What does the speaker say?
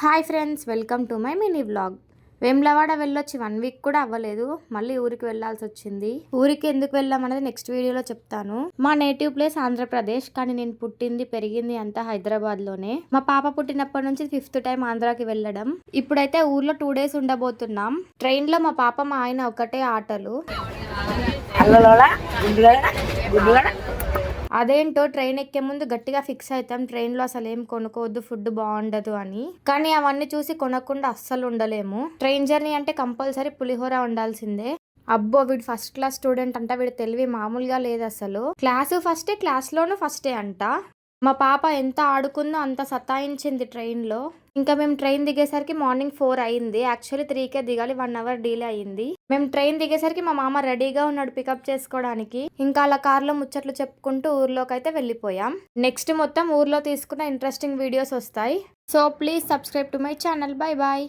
Hi friends, welcome to my mini vlog. Vemulawada వెళ్ళొచ్చి 1 week కూడా అవ్వలేదు, మళ్ళీ ఊరికి వెళ్ళాల్సి వచ్చింది. ఊరికి ఎందుకు వెళ్ళాం అనేది నెక్స్ట్ వీడియోలో చెప్తాను. మా నేటివ్ ప్లేస్ ఆంధ్రప్రదేశ్, కానీ నేను పుట్టింది పెరిగింది అంతా హైదరాబాద్ లోనే. మా పాప పుట్టినప్పటి నుంచి 5th టైం ఆంధ్రాకి వెళ్ళడం. ఇప్పుడైతే ఊర్లో 2 days ఉండబోతున్నాం. ట్రైన్ లో మా పాప మా ఆయన ఒకటే ఆటలు. అదేంటో ట్రైన్ ఎక్కే ముందు గట్టిగా ఫిక్స్ అవుతాం, ట్రైన్లో అసలు ఏం కొనుక్కోవద్దు, ఫుడ్ బాగుండదు అని. కానీ అవన్నీ చూసి కొనకుండా అస్సలు ఉండలేము. ట్రైన్ జర్నీ అంటే కంపల్సరీ పులిహోర ఉండాల్సిందే. అబ్బో, వీడు ఫస్ట్ క్లాస్ స్టూడెంట్ అంట. వీడు తెలివి మామూలుగా లేదు అసలు. క్లాస్లోనూ ఫస్టే అంట. మా పాప ఎంత ఆడుకుందో అంత సతాయించింది ట్రైన్లో. ఇంకా మేము ట్రైన్ దిగేసరికి మార్నింగ్ 4 అయింది. యాక్చువల్లీ 3కే దిగాలి, 1 hour డీలే అయింది. మేము ట్రైన్ దిగేసరికి మా మామ రెడీగా ఉన్నాడు పికప్ చేసుకోవడానికి. ఇంకా అలా కార్లో ముచ్చట్లు చెప్పుకుంటూ ఊర్లోకి అయితే వెళ్ళిపోయాం. నెక్స్ట్ మొత్తం ఊర్లో తీసుకున్న ఇంట్రెస్టింగ్ వీడియోస్ వస్తాయి. So please subscribe to my channel. Bye bye.